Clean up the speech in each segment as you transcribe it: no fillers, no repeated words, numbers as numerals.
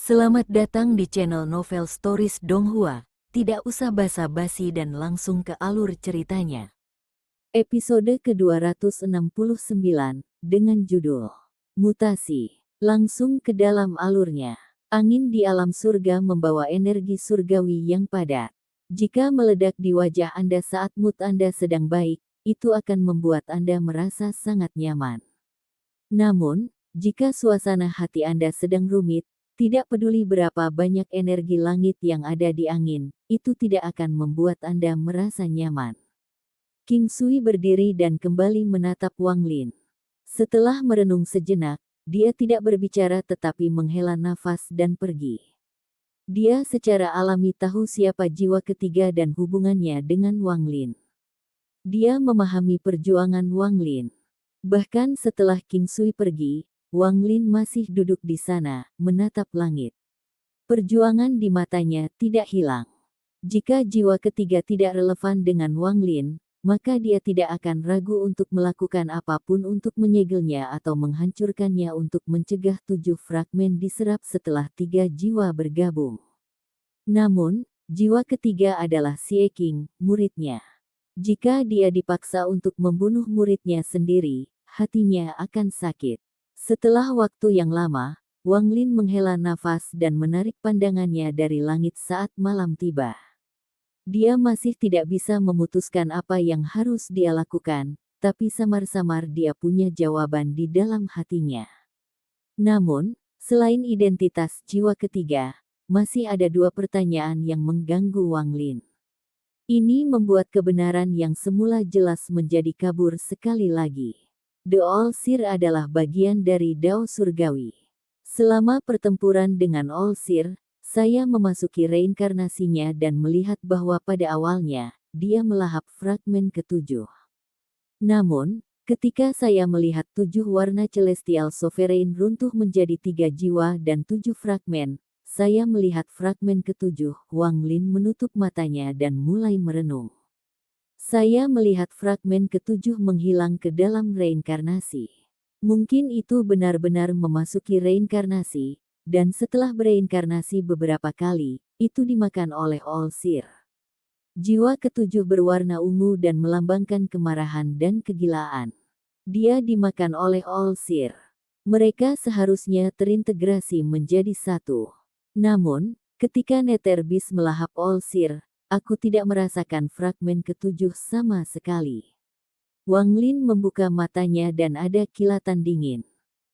Selamat datang di channel Novel Stories Donghua. Tidak usah basa-basi dan langsung ke alur ceritanya. Episode ke-269 dengan judul Mutasi. Langsung ke dalam alurnya. Angin di alam surga membawa energi surgawi yang padat. Jika meledak di wajah Anda saat mood Anda sedang baik, itu akan membuat Anda merasa sangat nyaman. Namun, jika suasana hati Anda sedang rumit, tidak peduli berapa banyak energi langit yang ada di angin, itu tidak akan membuat Anda merasa nyaman. King Sui berdiri dan kembali menatap Wang Lin. Setelah merenung sejenak, dia tidak berbicara tetapi menghela nafas dan pergi. Dia secara alami tahu siapa jiwa ketiga dan hubungannya dengan Wang Lin. Dia memahami perjuangan Wang Lin. Bahkan setelah King Sui pergi, Wang Lin masih duduk di sana, menatap langit. Perjuangan di matanya tidak hilang. Jika jiwa ketiga tidak relevan dengan Wang Lin, maka dia tidak akan ragu untuk melakukan apapun untuk menyegelnya atau menghancurkannya untuk mencegah 7 fragmen diserap setelah 3 jiwa bergabung. Namun, jiwa ketiga adalah Xie King, muridnya. Jika dia dipaksa untuk membunuh muridnya sendiri, hatinya akan sakit. Setelah waktu yang lama, Wang Lin menghela nafas dan menarik pandangannya dari langit saat malam tiba. Dia masih tidak bisa memutuskan apa yang harus dia lakukan, tapi samar-samar dia punya jawaban di dalam hatinya. Namun, selain identitas jiwa ketiga, masih ada 2 pertanyaan yang mengganggu Wang Lin. Ini membuat kebenaran yang semula jelas menjadi kabur sekali lagi. The All Seer adalah bagian dari Dao Surgawi. Selama pertempuran dengan All Seer, saya memasuki reinkarnasinya dan melihat bahwa pada awalnya, dia melahap fragmen ke-7. Namun, ketika saya melihat 7 warna Celestial Sovereign runtuh menjadi 3 jiwa dan 7 fragmen, saya melihat fragmen ke-7, Wang Lin menutup matanya dan mulai merenung. Saya melihat fragmen ke-7 menghilang ke dalam reinkarnasi. Mungkin itu benar-benar memasuki reinkarnasi, dan setelah bereinkarnasi beberapa kali, itu dimakan oleh All Seer. Jiwa ke-7 berwarna ungu dan melambangkan kemarahan dan kegilaan. Dia dimakan oleh All Seer. Mereka seharusnya terintegrasi menjadi satu. Namun, ketika Nether Beast melahap All Seer, aku tidak merasakan fragmen ke-7 sama sekali. Wang Lin membuka matanya dan ada kilatan dingin.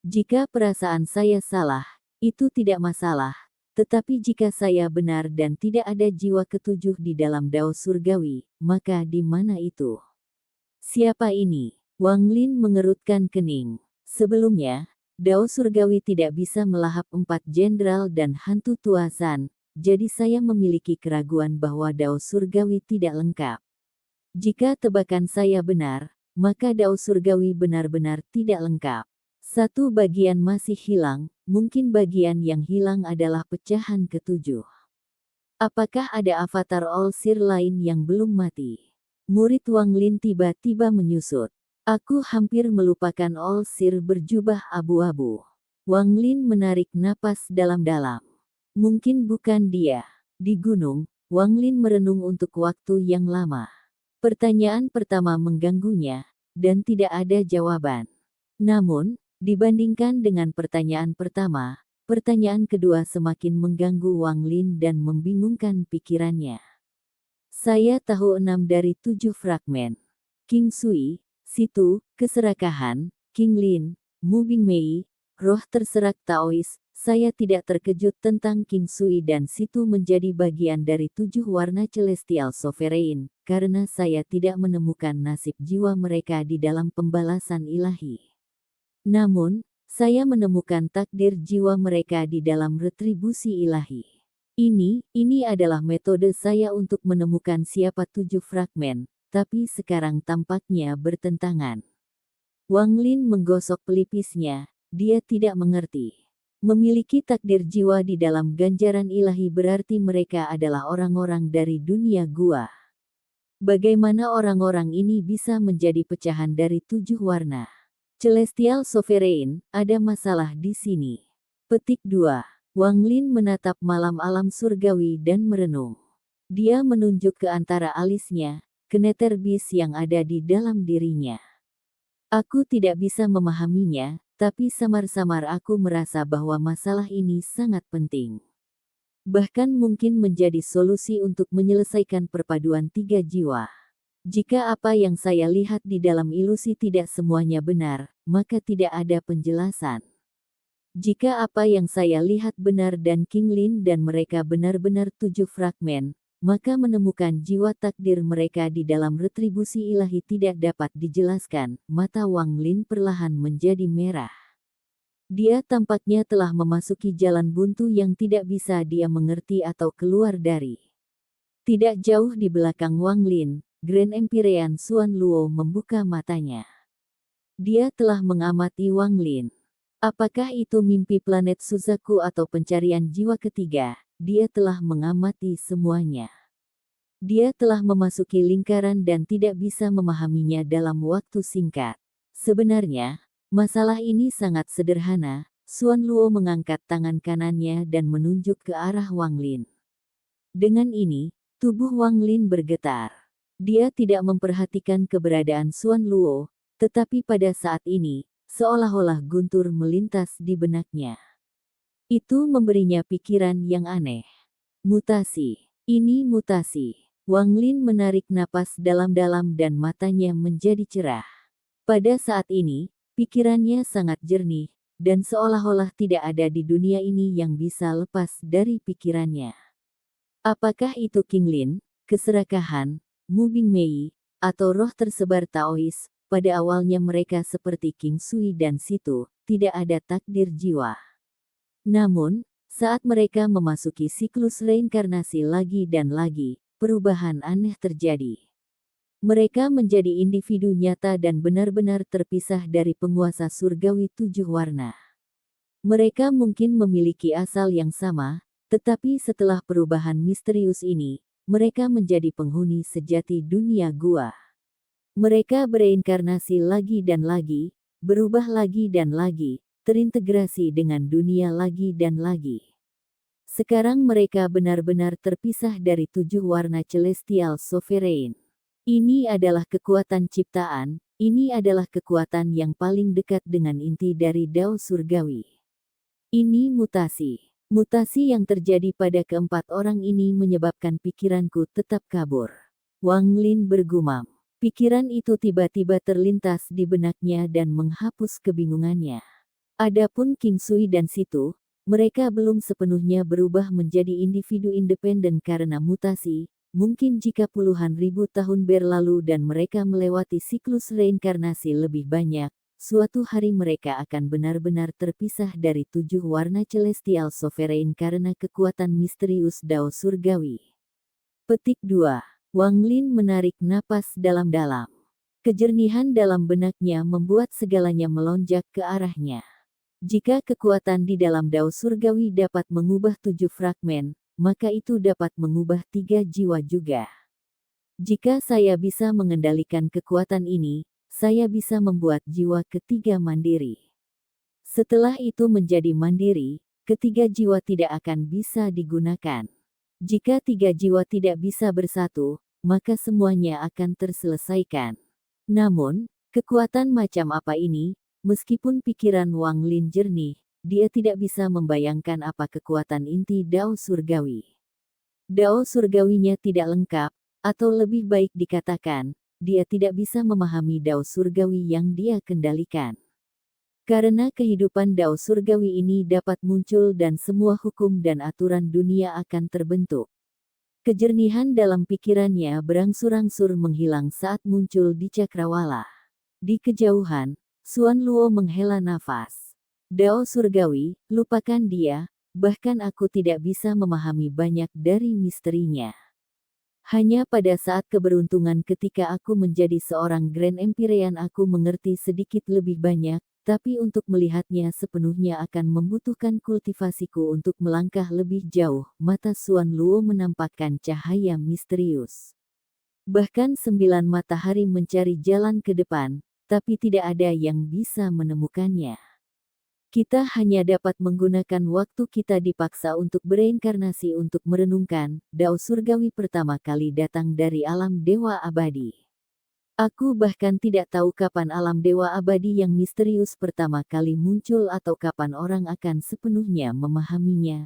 Jika perasaan saya salah, itu tidak masalah. Tetapi jika saya benar dan tidak ada jiwa ke-7 di dalam Dao Surgawi, maka di mana itu? Siapa ini? Wang Lin mengerutkan kening. Sebelumnya, Dao Surgawi tidak bisa melahap 4 jenderal dan hantu tua San. Jadi saya memiliki keraguan bahwa Dao Surgawi tidak lengkap. Jika tebakan saya benar, maka Dao Surgawi benar-benar tidak lengkap. Satu bagian masih hilang, mungkin bagian yang hilang adalah pecahan ke-7. Apakah ada avatar All Seer lain yang belum mati? Murid Wang Lin tiba-tiba menyusut. Aku hampir melupakan All Seer berjubah abu-abu. Wang Lin menarik napas dalam-dalam. Mungkin bukan dia. Di gunung, Wang Lin merenung untuk waktu yang lama. Pertanyaan pertama mengganggunya, dan tidak ada jawaban. Namun, dibandingkan dengan pertanyaan pertama, pertanyaan kedua semakin mengganggu Wang Lin dan membingungkan pikirannya. Saya tahu 6 dari 7 fragmen. King Sui, Situ, Keserakahan, King Lin, Mu Bingmei, Roh Terserak Taois. Saya tidak terkejut tentang King Sui dan Situ menjadi bagian dari 7 warna Celestial Sovereign, karena saya tidak menemukan nasib jiwa mereka di dalam pembalasan ilahi. Namun, saya menemukan takdir jiwa mereka di dalam retribusi ilahi. Ini adalah metode saya untuk menemukan siapa 7 fragmen, tapi sekarang tampaknya bertentangan. Wang Lin menggosok pelipisnya, dia tidak mengerti. Memiliki takdir jiwa di dalam ganjaran ilahi berarti mereka adalah orang-orang dari dunia gua. Bagaimana orang-orang ini bisa menjadi pecahan dari 7 warna? Celestial Sovereign, ada masalah di sini. Petik 2. Wang Lin menatap malam alam surgawi dan merenung. Dia menunjuk ke antara alisnya, ke neter bis yang ada di dalam dirinya. Aku tidak bisa memahaminya, tapi samar-samar aku merasa bahwa masalah ini sangat penting. Bahkan mungkin menjadi solusi untuk menyelesaikan perpaduan tiga jiwa. Jika apa yang saya lihat di dalam ilusi tidak semuanya benar, maka tidak ada penjelasan. Jika apa yang saya lihat benar dan King Lin dan mereka benar-benar 7 fragmen, maka menemukan jiwa takdir mereka di dalam retribusi ilahi tidak dapat dijelaskan. Mata Wang Lin perlahan menjadi merah. Dia tampaknya telah memasuki jalan buntu yang tidak bisa dia mengerti atau keluar dari. Tidak jauh di belakang Wang Lin, Grand Empyrean Xuan Luo membuka matanya. Dia telah mengamati Wang Lin. Apakah itu mimpi planet Suzaku atau pencarian jiwa ketiga? Dia telah mengamati semuanya. Dia telah memasuki lingkaran dan tidak bisa memahaminya dalam waktu singkat. Sebenarnya, masalah ini sangat sederhana. Xuan Luo mengangkat tangan kanannya dan menunjuk ke arah Wang Lin. Dengan ini, tubuh Wang Lin bergetar. Dia tidak memperhatikan keberadaan Xuan Luo, tetapi pada saat ini, seolah-olah guntur melintas di benaknya. Itu memberinya pikiran yang aneh. Mutasi. Ini mutasi. Wang Lin menarik napas dalam-dalam dan matanya menjadi cerah. Pada saat ini, pikirannya sangat jernih, dan seolah-olah tidak ada di dunia ini yang bisa lepas dari pikirannya. Apakah itu King Lin, keserakahan, Mu Bingmei, atau roh tersebar Taois? Pada awalnya mereka seperti King Sui dan Situ, tidak ada takdir jiwa. Namun, saat mereka memasuki siklus reinkarnasi lagi dan lagi, perubahan aneh terjadi. Mereka menjadi individu nyata dan benar-benar terpisah dari penguasa surgawi 7 warna. Mereka mungkin memiliki asal yang sama, tetapi setelah perubahan misterius ini, mereka menjadi penghuni sejati dunia gua. Mereka bereinkarnasi lagi dan lagi, berubah lagi dan lagi, terintegrasi dengan dunia lagi dan lagi. Sekarang mereka benar-benar terpisah dari 7 warna celestial sovereign. Ini adalah kekuatan ciptaan, ini adalah kekuatan yang paling dekat dengan inti dari Dao Surgawi. Ini mutasi. Mutasi yang terjadi pada keempat orang ini menyebabkan pikiranku tetap kabur. Wang Lin bergumam. Pikiran itu tiba-tiba terlintas di benaknya dan menghapus kebingungannya. Adapun King Sui dan Situ, mereka belum sepenuhnya berubah menjadi individu independen karena mutasi. Mungkin jika puluhan ribu tahun berlalu dan mereka melewati siklus reinkarnasi lebih banyak, suatu hari mereka akan benar-benar terpisah dari 7 warna celestial sovereign karena kekuatan misterius Dao Surgawi. Petik 2. Wang Lin menarik napas dalam-dalam. Kejernihan dalam benaknya membuat segalanya melonjak ke arahnya. Jika kekuatan di dalam Dao Surgawi dapat mengubah 7 fragmen, maka itu dapat mengubah 3 jiwa juga. Jika saya bisa mengendalikan kekuatan ini, saya bisa membuat jiwa ketiga mandiri. Setelah itu menjadi mandiri, ketiga jiwa tidak akan bisa digunakan. Jika 3 jiwa tidak bisa bersatu, maka semuanya akan terselesaikan. Namun, kekuatan macam apa ini? Meskipun pikiran Wang Lin jernih, dia tidak bisa membayangkan apa kekuatan inti Dao Surgawi. Dao Surgawinya tidak lengkap, atau lebih baik dikatakan, dia tidak bisa memahami Dao Surgawi yang dia kendalikan. Karena kehidupan Dao Surgawi ini dapat muncul dan semua hukum dan aturan dunia akan terbentuk. Kejernihan dalam pikirannya berangsur-angsur menghilang saat muncul di Cakrawala. Di kejauhan, Xuan Luo menghela nafas. Dao Surgawi, lupakan dia, bahkan aku tidak bisa memahami banyak dari misterinya. Hanya pada saat keberuntungan ketika aku menjadi seorang Grand Empyrean aku mengerti sedikit lebih banyak, tapi untuk melihatnya sepenuhnya akan membutuhkan kultivasiku untuk melangkah lebih jauh. Mata Xuan Luo menampakkan cahaya misterius. Bahkan 9 matahari mencari jalan ke depan, tapi tidak ada yang bisa menemukannya. Kita hanya dapat menggunakan waktu kita dipaksa untuk bereinkarnasi untuk merenungkan, dao surgawi pertama kali datang dari alam dewa abadi. Aku bahkan tidak tahu kapan alam dewa abadi yang misterius pertama kali muncul atau kapan orang akan sepenuhnya memahaminya.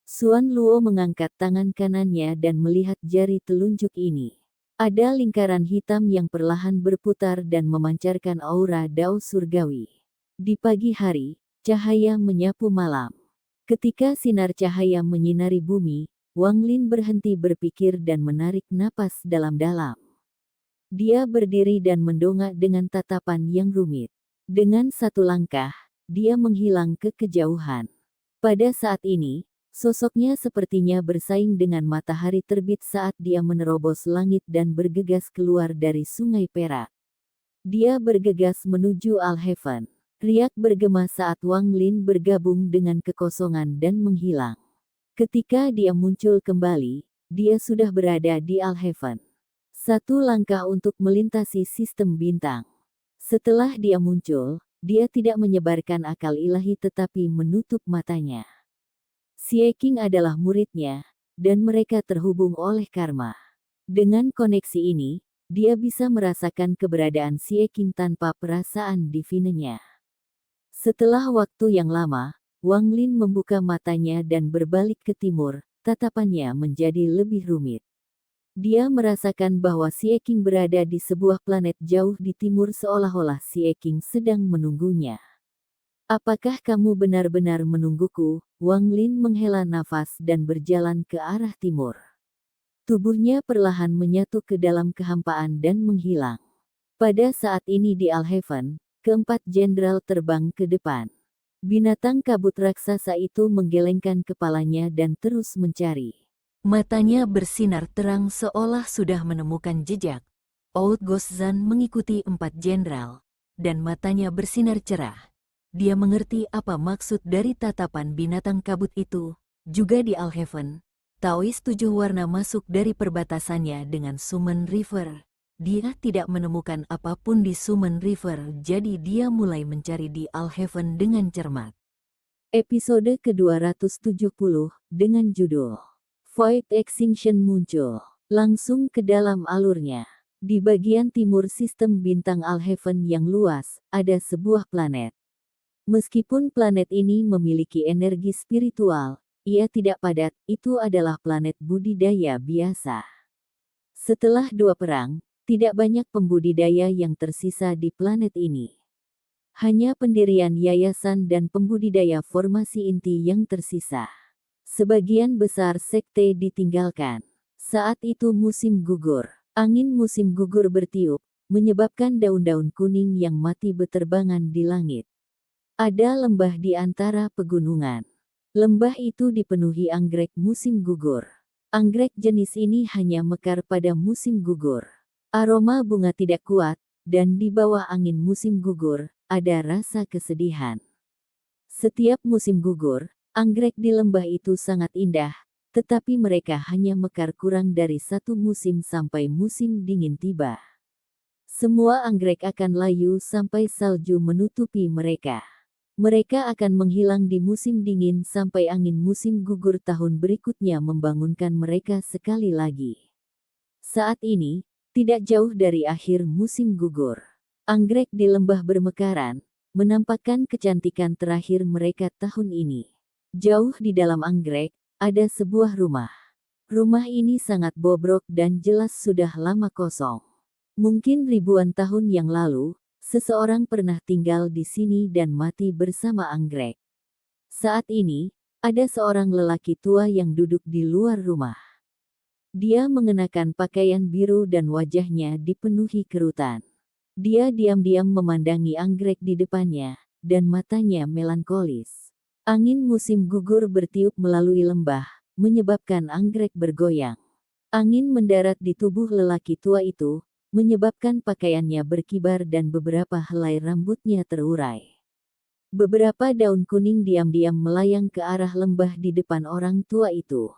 Xuan Luo mengangkat tangan kanannya dan melihat jari telunjuk ini. Ada lingkaran hitam yang perlahan berputar dan memancarkan aura dao surgawi. Di pagi hari, cahaya menyapu malam. Ketika sinar cahaya menyinari bumi, Wang Lin berhenti berpikir dan menarik napas dalam-dalam. Dia berdiri dan mendongak dengan tatapan yang rumit. Dengan satu langkah, dia menghilang ke kejauhan. Pada saat ini, sosoknya sepertinya bersaing dengan matahari terbit saat dia menerobos langit dan bergegas keluar dari sungai perak. Dia bergegas menuju Al-Heaven. Riak bergema saat Wang Lin bergabung dengan kekosongan dan menghilang. Ketika dia muncul kembali, dia sudah berada di Al-Heaven. Satu langkah untuk melintasi sistem bintang. Setelah dia muncul, dia tidak menyebarkan akal ilahi tetapi menutup matanya. Xie Qing adalah muridnya, dan mereka terhubung oleh karma. Dengan koneksi ini, dia bisa merasakan keberadaan Xie Qing tanpa perasaan divinenya. Setelah waktu yang lama, Wang Lin membuka matanya dan berbalik ke timur, tatapannya menjadi lebih rumit. Dia merasakan bahwa Xie Qing berada di sebuah planet jauh di timur seolah-olah Xie Qing sedang menunggunya. Apakah kamu benar-benar menungguku? Wang Lin menghela nafas dan berjalan ke arah timur. Tubuhnya perlahan menyatu ke dalam kehampaan dan menghilang. Pada saat ini di Al-Heaven, keempat jenderal terbang ke depan. Binatang kabut raksasa itu menggelengkan kepalanya dan terus mencari. Matanya bersinar terang seolah sudah menemukan jejak. Oud Gozan mengikuti empat jenderal, dan matanya bersinar cerah. Dia mengerti apa maksud dari tatapan binatang kabut itu. Juga di Al-Heaven, Taois tujuh warna masuk dari perbatasannya dengan Summon River. Dia tidak menemukan apapun di Summon River, jadi dia mulai mencari di Al-Heaven dengan cermat. Episode ke-270, dengan judul Void Extinction muncul, langsung ke dalam alurnya. Di bagian timur sistem bintang Al-Heaven yang luas, ada sebuah planet. Meskipun planet ini memiliki energi spiritual, ia tidak padat, itu adalah planet budidaya biasa. Setelah dua perang, tidak banyak pembudidaya yang tersisa di planet ini. Hanya pendirian yayasan dan pembudidaya formasi inti yang tersisa. Sebagian besar sekte ditinggalkan. Saat itu musim gugur. Angin musim gugur bertiup, menyebabkan daun-daun kuning yang mati beterbangan di langit. Ada lembah di antara pegunungan. Lembah itu dipenuhi anggrek musim gugur. Anggrek jenis ini hanya mekar pada musim gugur. Aroma bunga tidak kuat, dan di bawah angin musim gugur, ada rasa kesedihan. Setiap musim gugur, anggrek di lembah itu sangat indah, tetapi mereka hanya mekar kurang dari satu musim sampai musim dingin tiba. Semua anggrek akan layu sampai salju menutupi mereka. Mereka akan menghilang di musim dingin sampai angin musim gugur tahun berikutnya membangunkan mereka sekali lagi. Saat ini, tidak jauh dari akhir musim gugur, anggrek di lembah bermekaran, menampakkan kecantikan terakhir mereka tahun ini. Jauh di dalam anggrek, ada sebuah rumah. Rumah ini sangat bobrok dan jelas sudah lama kosong. Mungkin ribuan tahun yang lalu, seseorang pernah tinggal di sini dan mati bersama anggrek. Saat ini, ada seorang lelaki tua yang duduk di luar rumah. Dia mengenakan pakaian biru dan wajahnya dipenuhi kerutan. Dia diam-diam memandangi anggrek di depannya, dan matanya melankolis. Angin musim gugur bertiup melalui lembah, menyebabkan anggrek bergoyang. Angin mendarat di tubuh lelaki tua itu, menyebabkan pakaiannya berkibar dan beberapa helai rambutnya terurai. Beberapa daun kuning diam-diam melayang ke arah lembah di depan orang tua itu.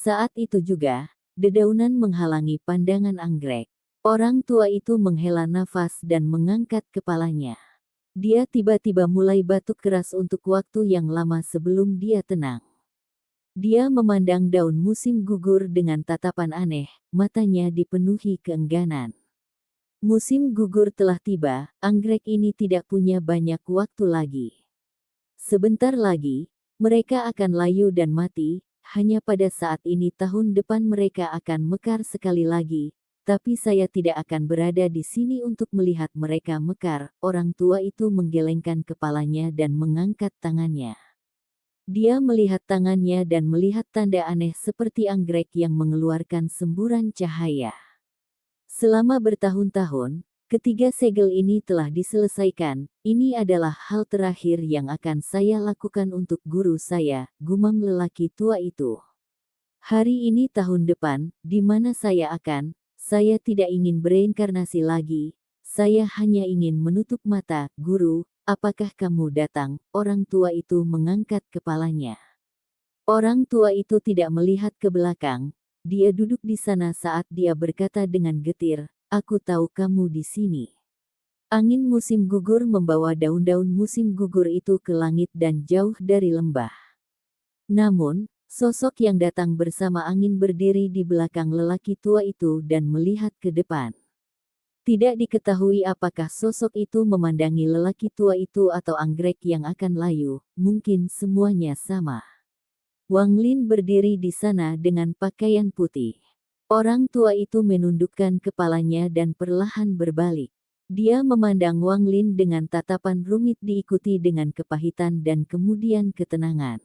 Saat itu juga, dedaunan menghalangi pandangan anggrek. Orang tua itu menghela nafas dan mengangkat kepalanya. Dia tiba-tiba mulai batuk keras untuk waktu yang lama sebelum dia tenang. Dia memandang daun musim gugur dengan tatapan aneh, matanya dipenuhi keengganan. Musim gugur telah tiba, anggrek ini tidak punya banyak waktu lagi. Sebentar lagi, mereka akan layu dan mati, hanya pada saat ini tahun depan mereka akan mekar sekali lagi, tapi saya tidak akan berada di sini untuk melihat mereka mekar. Orang tua itu menggelengkan kepalanya dan mengangkat tangannya. Dia melihat tangannya dan melihat tanda aneh seperti anggrek yang mengeluarkan semburan cahaya. Selama bertahun-tahun, ketiga segel ini telah diselesaikan. Ini adalah hal terakhir yang akan saya lakukan untuk guru saya, gumam lelaki tua itu. Hari ini tahun depan, di mana saya tidak ingin bereinkarnasi lagi. Saya hanya ingin menutup mata, guru. Apakah kamu datang? Orang tua itu mengangkat kepalanya. Orang tua itu tidak melihat ke belakang. Dia duduk di sana saat dia berkata dengan getir, "Aku tahu kamu di sini." Angin musim gugur membawa daun-daun musim gugur itu ke langit dan jauh dari lembah. Namun, sosok yang datang bersama angin berdiri di belakang lelaki tua itu dan melihat ke depan. Tidak diketahui apakah sosok itu memandangi lelaki tua itu atau anggrek yang akan layu, mungkin semuanya sama. Wang Lin berdiri di sana dengan pakaian putih. Orang tua itu menundukkan kepalanya dan perlahan berbalik. Dia memandang Wang Lin dengan tatapan rumit diikuti dengan kepahitan dan kemudian ketenangan.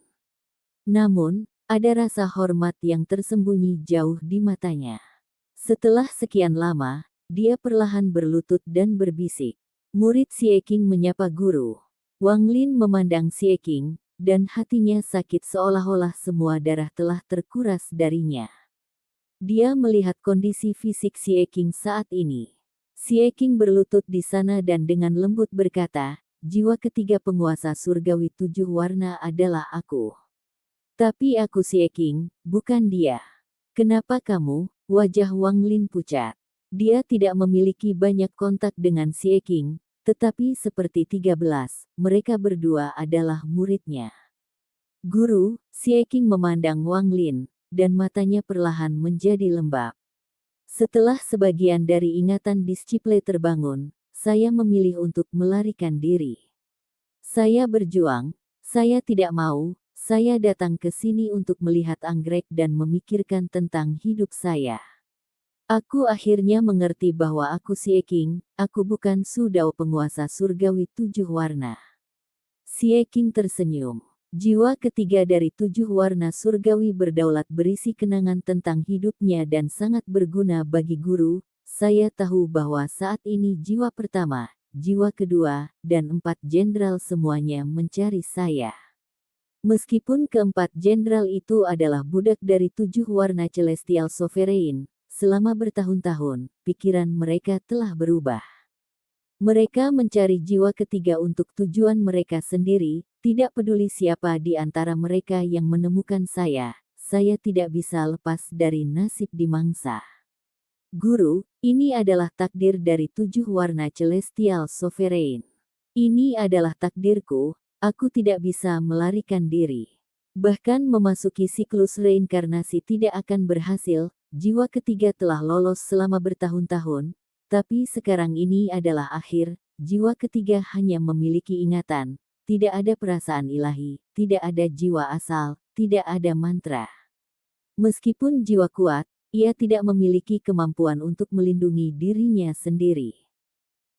Namun, ada rasa hormat yang tersembunyi jauh di matanya. Setelah sekian lama, dia perlahan berlutut dan berbisik. Murid Xie Qing menyapa guru. Wang Lin memandang Xie Qing, dan hatinya sakit seolah-olah semua darah telah terkuras darinya. Dia melihat kondisi fisik Xie Qing saat ini. Xie Qing berlutut di sana dan dengan lembut berkata, "Jiwa ketiga penguasa surgawi 7 warna adalah aku. Tapi aku Xie Qing, bukan dia." "Kenapa kamu?" Wajah Wang Lin pucat. Dia tidak memiliki banyak kontak dengan Xie Qing, tetapi seperti 13, mereka berdua adalah muridnya. "Guru," Xie Qing memandang Wang Lin, dan matanya perlahan menjadi lembab. "Setelah sebagian dari ingatan disiple terbangun, saya memilih untuk melarikan diri. Saya berjuang, saya tidak mau, saya datang ke sini untuk melihat anggrek dan memikirkan tentang hidup saya. Aku akhirnya mengerti bahwa aku Xie Qing, aku bukan Su Dao penguasa surgawi 7 warna." Xie Qing tersenyum. Jiwa ketiga dari 7 warna surgawi berdaulat berisi kenangan tentang hidupnya dan sangat berguna bagi guru. Saya tahu bahwa saat ini jiwa pertama, jiwa kedua, dan 4 jenderal semuanya mencari saya. Meskipun keempat jenderal itu adalah budak dari 7 warna celestial sovereign, selama bertahun-tahun, pikiran mereka telah berubah. Mereka mencari jiwa ketiga untuk tujuan mereka sendiri, tidak peduli siapa di antara mereka yang menemukan saya tidak bisa lepas dari nasib dimangsa. Guru, ini adalah takdir dari 7 warna celestial sovereign. Ini adalah takdirku, aku tidak bisa melarikan diri. Bahkan memasuki siklus reinkarnasi tidak akan berhasil. Jiwa ketiga telah lolos selama bertahun-tahun, tapi sekarang ini adalah akhir. Jiwa ketiga hanya memiliki ingatan, tidak ada perasaan ilahi, tidak ada jiwa asal, tidak ada mantra. Meskipun jiwa kuat, ia tidak memiliki kemampuan untuk melindungi dirinya sendiri.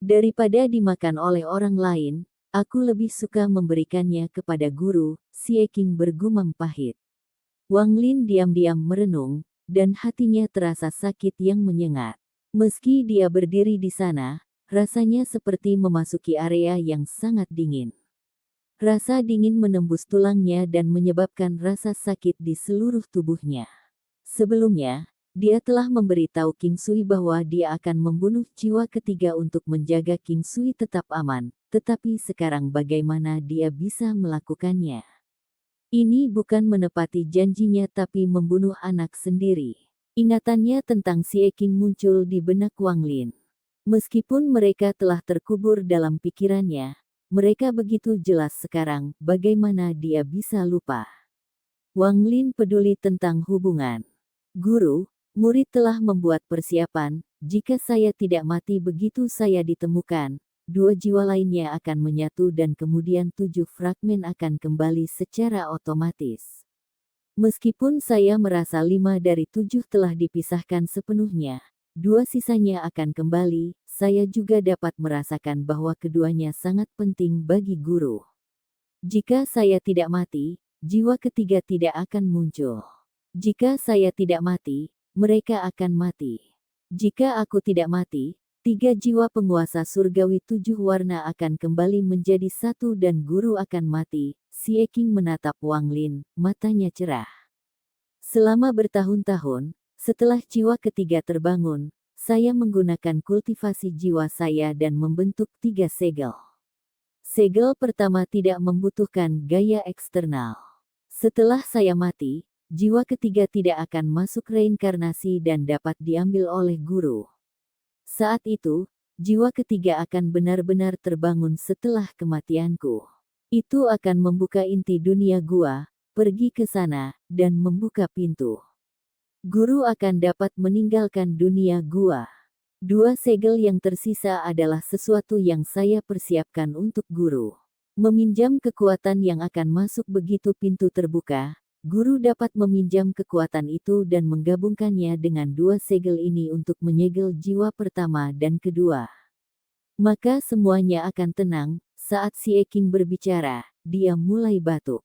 Daripada dimakan oleh orang lain, aku lebih suka memberikannya kepada guru. Xie Qing bergumam pahit. Wang Lin diam-diam merenung, dan hatinya terasa sakit yang menyengat. Meski dia berdiri di sana, rasanya seperti memasuki area yang sangat dingin. Rasa dingin menembus tulangnya dan menyebabkan rasa sakit di seluruh tubuhnya. Sebelumnya, dia telah memberitahu King Sui bahwa dia akan membunuh jiwa ketiga untuk menjaga King Sui tetap aman, tetapi sekarang bagaimana dia bisa melakukannya? Ini bukan menepati janjinya tapi membunuh anak sendiri. Ingatannya tentang Xie Qing muncul di benak Wang Lin. Meskipun mereka telah terkubur dalam pikirannya, mereka begitu jelas sekarang, bagaimana dia bisa lupa? Wang Lin peduli tentang hubungan. Guru, murid telah membuat persiapan, jika saya tidak mati begitu saya ditemukan, 2 jiwa lainnya akan menyatu dan kemudian 7 fragmen akan kembali secara otomatis. Meskipun saya merasa 5 dari 7 telah dipisahkan sepenuhnya, 2 sisanya akan kembali, saya juga dapat merasakan bahwa keduanya sangat penting bagi guru. Jika saya tidak mati, jiwa ketiga tidak akan muncul. Jika saya tidak mati, mereka akan mati. Jika aku tidak mati, 3 jiwa penguasa surgawi 7 warna akan kembali menjadi satu dan guru akan mati. Xie Qing menatap Wang Lin, matanya cerah. Selama bertahun-tahun, setelah jiwa ketiga terbangun, saya menggunakan kultivasi jiwa saya dan membentuk 3 segel. Segel pertama tidak membutuhkan gaya eksternal. Setelah saya mati, jiwa ketiga tidak akan masuk reinkarnasi dan dapat diambil oleh guru. Saat itu, jiwa ketiga akan benar-benar terbangun setelah kematianku. Itu akan membuka inti dunia gua, pergi ke sana, dan membuka pintu. Guru akan dapat meninggalkan dunia gua. 2 segel yang tersisa adalah sesuatu yang saya persiapkan untuk guru. Meminjam kekuatan yang akan masuk begitu pintu terbuka, guru dapat meminjam kekuatan itu dan menggabungkannya dengan 2 segel ini untuk menyegel jiwa pertama dan kedua. Maka semuanya akan tenang. Saat Xie Qing berbicara, dia mulai batuk.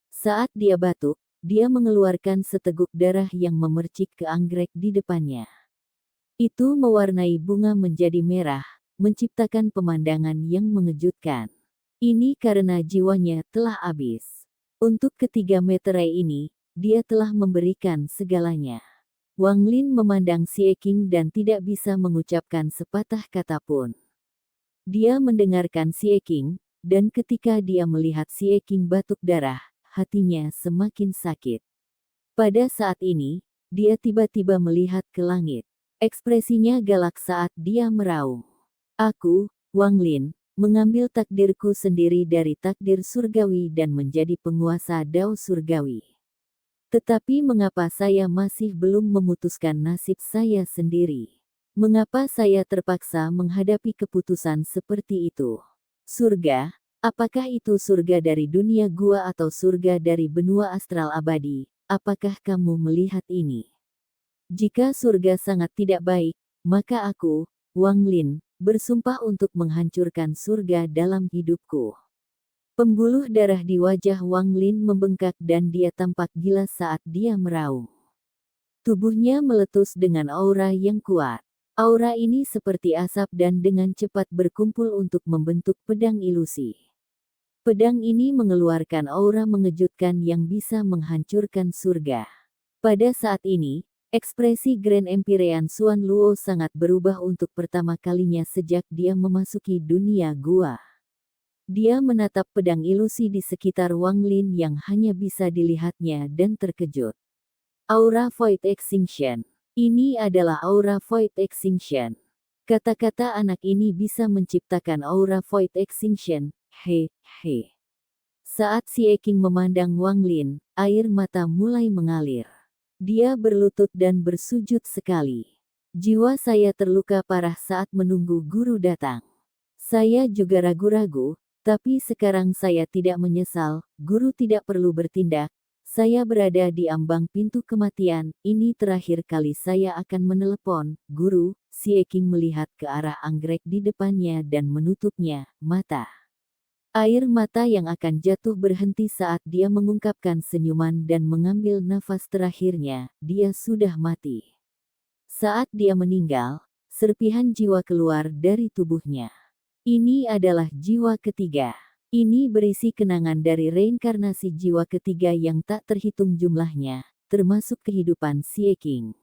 Saat dia batuk, dia mengeluarkan seteguk darah yang memercik ke anggrek di depannya. Itu mewarnai bunga menjadi merah, menciptakan pemandangan yang mengejutkan. Ini karena jiwanya telah habis. Untuk ketiga meterai ini, dia telah memberikan segalanya. Wang Lin memandang Xie Qing dan tidak bisa mengucapkan sepatah kata pun. Dia mendengarkan Xie Qing, dan ketika dia melihat Xie Qing batuk darah, hatinya semakin sakit. Pada saat ini, dia tiba-tiba melihat ke langit. Ekspresinya galak saat dia meraung. Aku, Wang Lin, mengambil takdirku sendiri dari takdir surgawi dan menjadi penguasa Dao surgawi. Tetapi mengapa saya masih belum memutuskan nasib saya sendiri? Mengapa saya terpaksa menghadapi keputusan seperti itu? Surga, apakah itu surga dari dunia gua atau surga dari benua astral abadi? Apakah kamu melihat ini? Jika surga sangat tidak baik, maka aku, Wang Lin, bersumpah untuk menghancurkan surga dalam hidupku. Pembuluh darah di wajah Wang Lin membengkak dan dia tampak gila saat dia meraung. Tubuhnya meletus dengan aura yang kuat. Aura ini seperti asap dan dengan cepat berkumpul untuk membentuk pedang ilusi. Pedang ini mengeluarkan aura mengejutkan yang bisa menghancurkan surga. Pada saat ini, ekspresi Grand Empyrean Xuan Luo sangat berubah untuk pertama kalinya sejak dia memasuki dunia gua. Dia menatap pedang ilusi di sekitar Wang Lin yang hanya bisa dilihatnya dan terkejut. Aura Void Extinction. Ini adalah aura Void Extinction. Kata-kata anak ini bisa menciptakan aura Void Extinction. He. Saat Xie Qing memandang Wang Lin, air mata mulai mengalir. Dia berlutut dan bersujud sekali. Jiwa saya terluka parah saat menunggu guru datang. Saya juga ragu-ragu, tapi sekarang saya tidak menyesal, guru tidak perlu bertindak. Saya berada di ambang pintu kematian, ini terakhir kali saya akan menelepon, guru. Xie Qing melihat ke arah anggrek di depannya dan menutupnya, mata. Air mata yang akan jatuh berhenti saat dia mengungkapkan senyuman dan mengambil nafas terakhirnya, dia sudah mati. Saat dia meninggal, serpihan jiwa keluar dari tubuhnya. Ini adalah jiwa ketiga. Ini berisi kenangan dari reinkarnasi jiwa ketiga yang tak terhitung jumlahnya, termasuk kehidupan Xie Qing.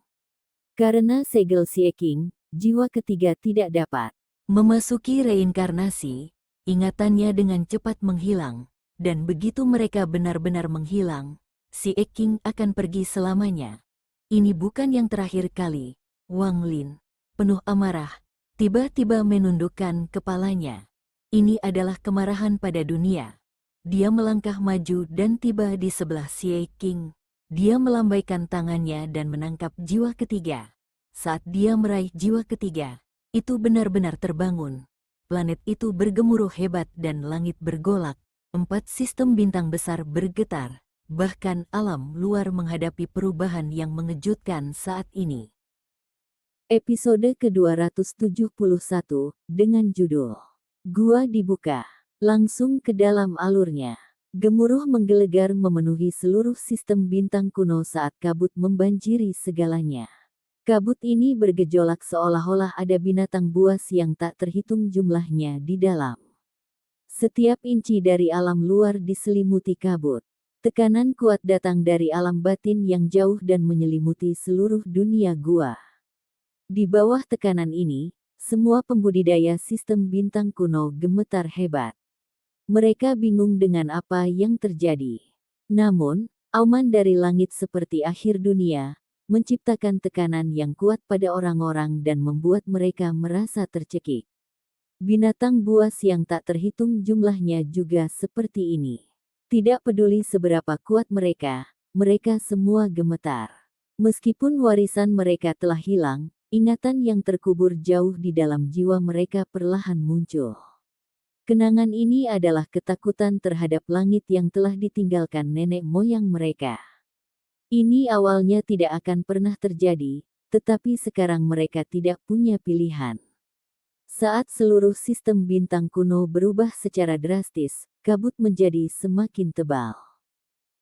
Karena segel Xie Qing, jiwa ketiga tidak dapat memasuki reinkarnasi, ingatannya dengan cepat menghilang, dan begitu mereka benar-benar menghilang, Xie Qing akan pergi selamanya. Ini bukan yang terakhir kali. Wang Lin, penuh amarah, tiba-tiba menundukkan kepalanya. Ini adalah kemarahan pada dunia. Dia melangkah maju dan tiba di sebelah Xie King. Dia melambaikan tangannya dan menangkap jiwa ketiga. Saat dia meraih jiwa ketiga, itu benar-benar terbangun. Planet itu bergemuruh hebat dan langit bergolak. 4 sistem bintang besar bergetar. Bahkan alam luar menghadapi perubahan yang mengejutkan saat ini. Episode ke-271 dengan judul Gua Dibuka. Langsung ke dalam alurnya. Gemuruh menggelegar memenuhi seluruh sistem bintang kuno saat kabut membanjiri segalanya. Kabut ini bergejolak seolah-olah ada binatang buas yang tak terhitung jumlahnya di dalam. Setiap inci dari alam luar diselimuti kabut. Tekanan kuat datang dari alam batin yang jauh dan menyelimuti seluruh dunia gua. Di bawah tekanan ini, semua pembudidaya sistem bintang kuno gemetar hebat. Mereka bingung dengan apa yang terjadi. Namun, auman dari langit seperti akhir dunia, menciptakan tekanan yang kuat pada orang-orang dan membuat mereka merasa tercekik. Binatang buas yang tak terhitung jumlahnya juga seperti ini. Tidak peduli seberapa kuat mereka semua gemetar. Meskipun warisan mereka telah hilang, ingatan yang terkubur jauh di dalam jiwa mereka perlahan muncul. Kenangan ini adalah ketakutan terhadap langit yang telah ditinggalkan nenek moyang mereka. Ini awalnya tidak akan pernah terjadi, tetapi sekarang mereka tidak punya pilihan. Saat seluruh sistem bintang kuno berubah secara drastis, kabut menjadi semakin tebal.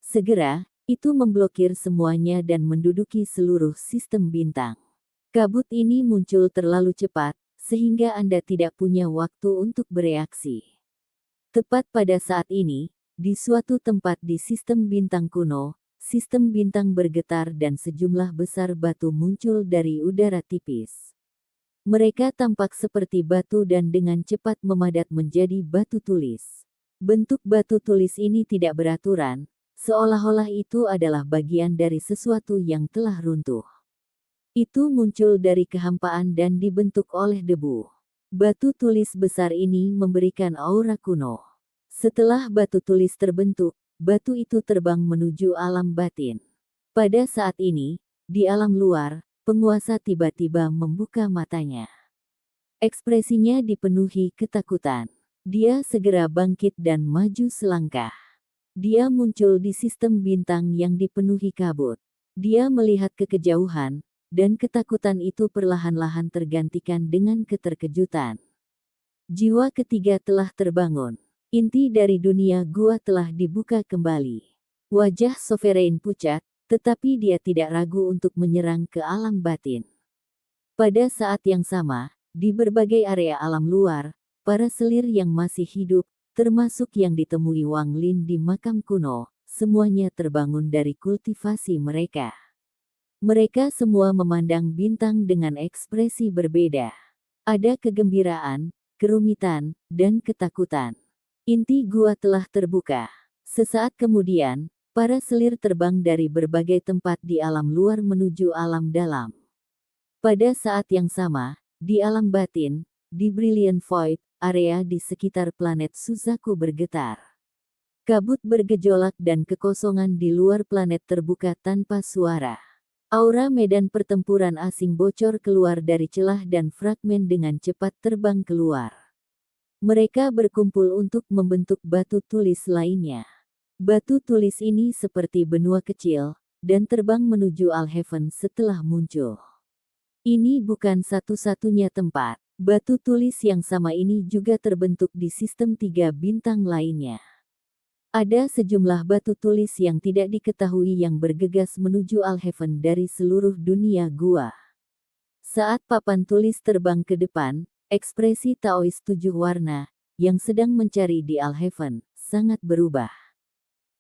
Segera, itu memblokir semuanya dan menduduki seluruh sistem bintang. Kabut ini muncul terlalu cepat, sehingga Anda tidak punya waktu untuk bereaksi. Tepat pada saat ini, di suatu tempat di sistem bintang kuno, sistem bintang bergetar dan sejumlah besar batu muncul dari udara tipis. Mereka tampak seperti batu dan dengan cepat memadat menjadi batu tulis. Bentuk batu tulis ini tidak beraturan, seolah-olah itu adalah bagian dari sesuatu yang telah runtuh. Itu muncul dari kehampaan dan dibentuk oleh debu. Batu tulis besar ini memberikan aura kuno. Setelah batu tulis terbentuk, batu itu terbang menuju alam batin. Pada saat ini, di alam luar, penguasa tiba-tiba membuka matanya. Ekspresinya dipenuhi ketakutan. Dia segera bangkit dan maju selangkah. Dia muncul di sistem bintang yang dipenuhi kabut. Dia melihat ke kejauhan, dan ketakutan itu perlahan-lahan tergantikan dengan keterkejutan. Jiwa ketiga telah terbangun. Inti dari dunia gua telah dibuka kembali. Wajah Sovereign pucat, tetapi dia tidak ragu untuk menyerang ke alam batin. Pada saat yang sama, di berbagai area alam luar, para selir yang masih hidup, termasuk yang ditemui Wang Lin di makam kuno, semuanya terbangun dari kultivasi mereka. Mereka semua memandang bintang dengan ekspresi berbeda. Ada kegembiraan, kerumitan, dan ketakutan. Inti gua telah terbuka. Sesaat kemudian, para selir terbang dari berbagai tempat di alam luar menuju alam dalam. Pada saat yang sama, di alam batin, di Brilliant Void, area di sekitar planet Suzaku bergetar. Kabut bergejolak dan kekosongan di luar planet terbuka tanpa suara. Aura medan pertempuran asing bocor keluar dari celah dan fragmen dengan cepat terbang keluar. Mereka berkumpul untuk membentuk batu tulis lainnya. Batu tulis ini seperti benua kecil, dan terbang menuju Alheaven setelah muncul. Ini bukan satu-satunya tempat. Batu tulis yang sama ini juga terbentuk di sistem 3 bintang lainnya. Ada sejumlah batu tulis yang tidak diketahui yang bergegas menuju Alheaven dari seluruh dunia gua. Saat papan tulis terbang ke depan, ekspresi Taois 7 warna, yang sedang mencari di Alheaven, sangat berubah.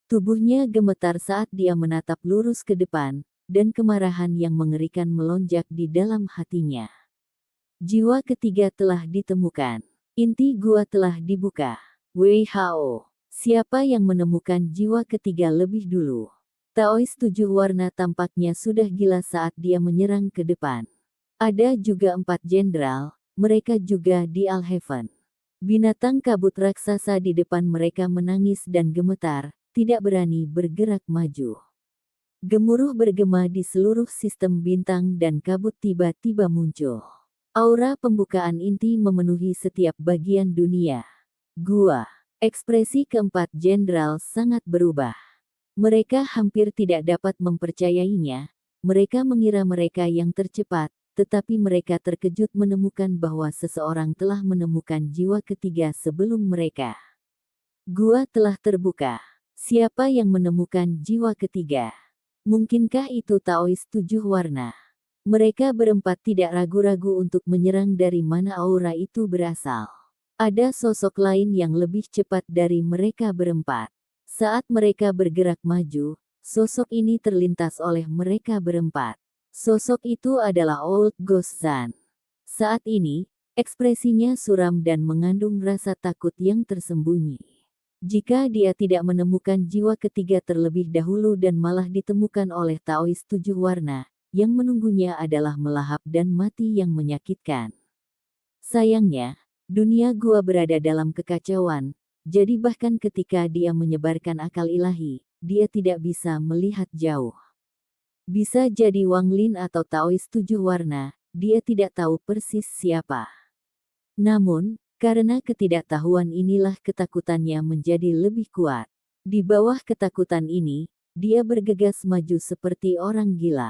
Tubuhnya gemetar saat dia menatap lurus ke depan, dan kemarahan yang mengerikan melonjak di dalam hatinya. Jiwa ketiga telah ditemukan. Inti gua telah dibuka. Wei Hao. Siapa yang menemukan jiwa ketiga lebih dulu? Taois 7 warna tampaknya sudah gila saat dia menyerang ke depan. Ada juga 4 jenderal, mereka juga di Alheaven. Binatang kabut raksasa di depan mereka menangis dan gemetar, tidak berani bergerak maju. Gemuruh bergema di seluruh sistem bintang dan kabut tiba-tiba muncul. Aura pembukaan inti memenuhi setiap bagian dunia. Gua. Ekspresi keempat jenderal sangat berubah. Mereka hampir tidak dapat mempercayainya. Mereka mengira mereka yang tercepat, tetapi mereka terkejut menemukan bahwa seseorang telah menemukan jiwa ketiga sebelum mereka. Gua telah terbuka. Siapa yang menemukan jiwa ketiga? Mungkinkah itu Taois 7 warna? Mereka berempat tidak ragu-ragu untuk menyerang dari mana aura itu berasal. Ada sosok lain yang lebih cepat dari mereka berempat. Saat mereka bergerak maju, sosok ini terlintas oleh mereka berempat. Sosok itu adalah Old Ghost Zan. Saat ini, ekspresinya suram dan mengandung rasa takut yang tersembunyi. Jika dia tidak menemukan jiwa ketiga terlebih dahulu dan malah ditemukan oleh Taois 7 warna, yang menunggunya adalah melahap dan mati yang menyakitkan. Sayangnya, dunia gua berada dalam kekacauan, jadi bahkan ketika dia menyebarkan akal ilahi, dia tidak bisa melihat jauh. Bisa jadi Wang Lin atau Taois 7 warna, dia tidak tahu persis siapa. Namun, karena ketidaktahuan inilah ketakutannya menjadi lebih kuat. Di bawah ketakutan ini, dia bergegas maju seperti orang gila.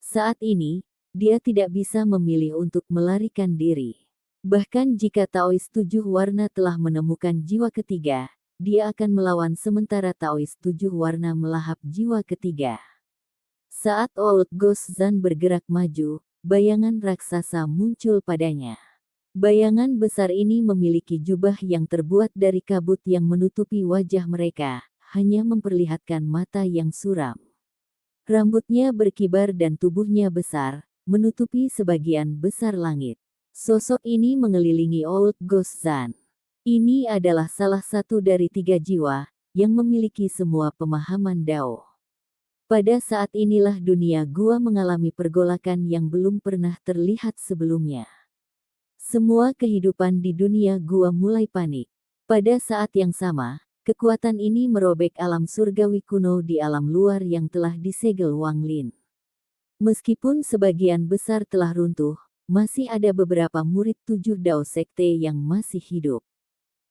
Saat ini, dia tidak bisa memilih untuk melarikan diri. Bahkan jika Taois 7 warna telah menemukan jiwa ketiga, dia akan melawan sementara Taois 7 warna melahap jiwa ketiga. Saat Old Ghost Zan bergerak maju, bayangan raksasa muncul padanya. Bayangan besar ini memiliki jubah yang terbuat dari kabut yang menutupi wajah mereka, hanya memperlihatkan mata yang suram. Rambutnya berkibar dan tubuhnya besar, menutupi sebagian besar langit. Sosok ini mengelilingi Old Ghost Zan. Ini adalah salah satu dari 3 jiwa, yang memiliki semua pemahaman Dao. Pada saat inilah dunia gua mengalami pergolakan yang belum pernah terlihat sebelumnya. Semua kehidupan di dunia gua mulai panik. Pada saat yang sama, kekuatan ini merobek alam surgawi kuno di alam luar yang telah disegel Wang Lin. Meskipun sebagian besar telah runtuh, masih ada beberapa murid 7 Dao Sekte yang masih hidup.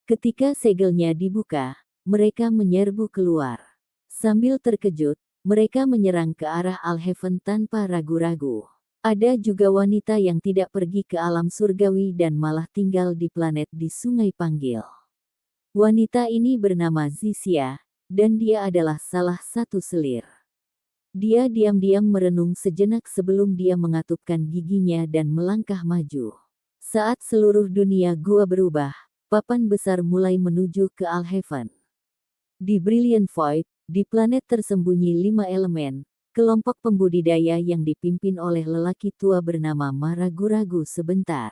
Ketika segelnya dibuka, mereka menyerbu keluar. Sambil terkejut, mereka menyerang ke arah Al-Heaven tanpa ragu-ragu. Ada juga wanita yang tidak pergi ke alam surgawi dan malah tinggal di planet di Sungai Panggil. Wanita ini bernama Zixia, dan dia adalah salah satu selir. Dia diam-diam merenung sejenak sebelum dia mengatupkan giginya dan melangkah maju. Saat seluruh dunia gua berubah, papan besar mulai menuju ke Al-Heaven. Di Brilliant Void, di planet tersembunyi 5 elemen, kelompok pembudidaya yang dipimpin oleh lelaki tua bernama Ma ragu-ragu sebentar.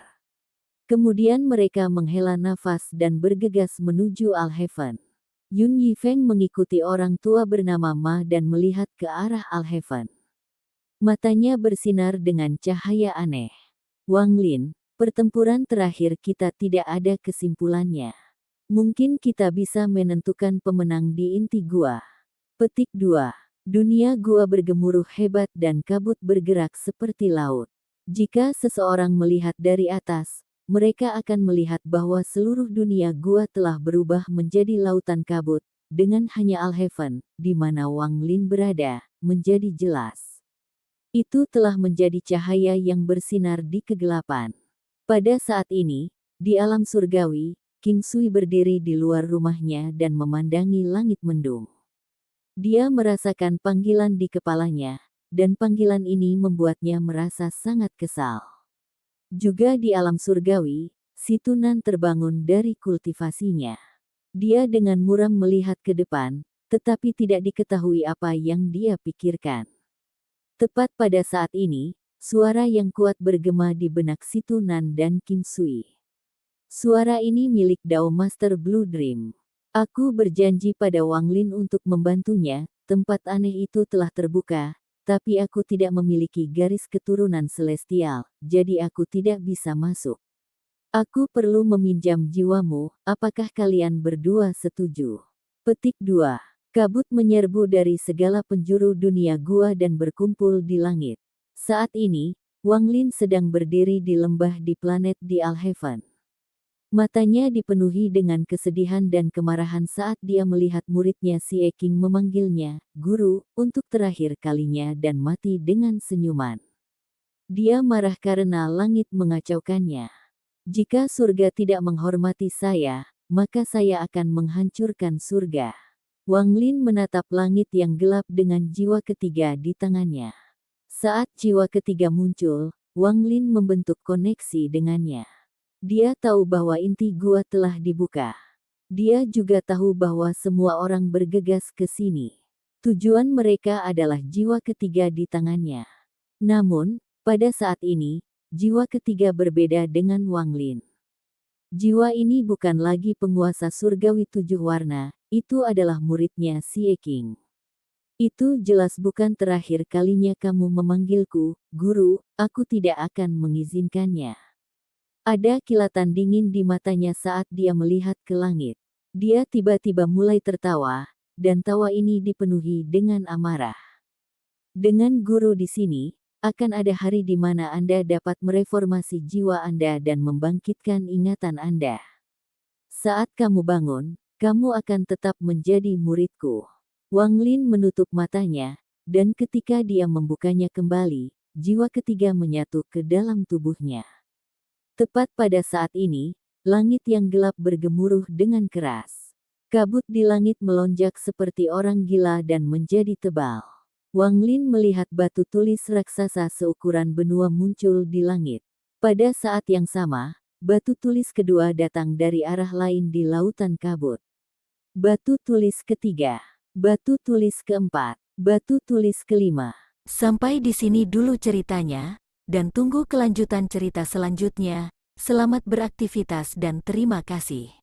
Kemudian mereka menghela nafas dan bergegas menuju Al-Heaven. Yun Yifeng mengikuti orang tua bernama Ma dan melihat ke arah Al-Heaven. Matanya bersinar dengan cahaya aneh. Wang Lin, pertempuran terakhir kita tidak ada kesimpulannya. Mungkin kita bisa menentukan pemenang di inti gua. Petik 2. Dunia gua bergemuruh hebat dan kabut bergerak seperti laut. Jika seseorang melihat dari atas, mereka akan melihat bahwa seluruh dunia gua telah berubah menjadi lautan kabut, dengan hanya Al-Heaven, di mana Wang Lin berada, menjadi jelas. Itu telah menjadi cahaya yang bersinar di kegelapan. Pada saat ini, di alam surgawi, King Sui berdiri di luar rumahnya dan memandangi langit mendung. Dia merasakan panggilan di kepalanya, dan panggilan ini membuatnya merasa sangat kesal. Juga di alam surgawi, si Tunan terbangun dari kultivasinya. Dia dengan muram melihat ke depan, tetapi tidak diketahui apa yang dia pikirkan. Tepat pada saat ini, suara yang kuat bergema di benak si Tunan dan King Sui. Suara ini milik Dao Master Blue Dream. Aku berjanji pada Wang Lin untuk membantunya, tempat aneh itu telah terbuka, tapi aku tidak memiliki garis keturunan celestial, jadi aku tidak bisa masuk. Aku perlu meminjam jiwamu, apakah kalian berdua setuju? Petik 2. Kabut menyerbu dari segala penjuru dunia gua dan berkumpul di langit. Saat ini, Wang Lin sedang berdiri di lembah di planet di Alheaven. Matanya dipenuhi dengan kesedihan dan kemarahan saat dia melihat muridnya Si Eking memanggilnya, "Guru," untuk terakhir kalinya dan mati dengan senyuman. Dia marah karena langit mengacaukannya. "Jika surga tidak menghormati saya, maka saya akan menghancurkan surga." Wang Lin menatap langit yang gelap dengan jiwa ketiga di tangannya. Saat jiwa ketiga muncul, Wang Lin membentuk koneksi dengannya. Dia tahu bahwa inti gua telah dibuka. Dia juga tahu bahwa semua orang bergegas ke sini. Tujuan mereka adalah jiwa ketiga di tangannya. Namun, pada saat ini, jiwa ketiga berbeda dengan Wang Lin. Jiwa ini bukan lagi penguasa surgawi 7 warna, itu adalah muridnya Si Eking. Itu jelas bukan terakhir kalinya kamu memanggilku, Guru, aku tidak akan mengizinkannya. Ada kilatan dingin di matanya saat dia melihat ke langit. Dia tiba-tiba mulai tertawa, dan tawa ini dipenuhi dengan amarah. Dengan guru di sini, akan ada hari di mana Anda dapat mereformasi jiwa Anda dan membangkitkan ingatan Anda. Saat kamu bangun, kamu akan tetap menjadi muridku. Wang Lin menutup matanya, dan ketika dia membukanya kembali, jiwa ketiga menyatu ke dalam tubuhnya. Tepat pada saat ini, langit yang gelap bergemuruh dengan keras. Kabut di langit melonjak seperti orang gila dan menjadi tebal. Wang Lin melihat batu tulis raksasa seukuran benua muncul di langit. Pada saat yang sama, batu tulis kedua datang dari arah lain di lautan kabut. Batu tulis ketiga, batu tulis keempat, batu tulis kelima. Sampai di sini dulu ceritanya. Dan tunggu kelanjutan cerita selanjutnya. Selamat beraktivitas dan terima kasih.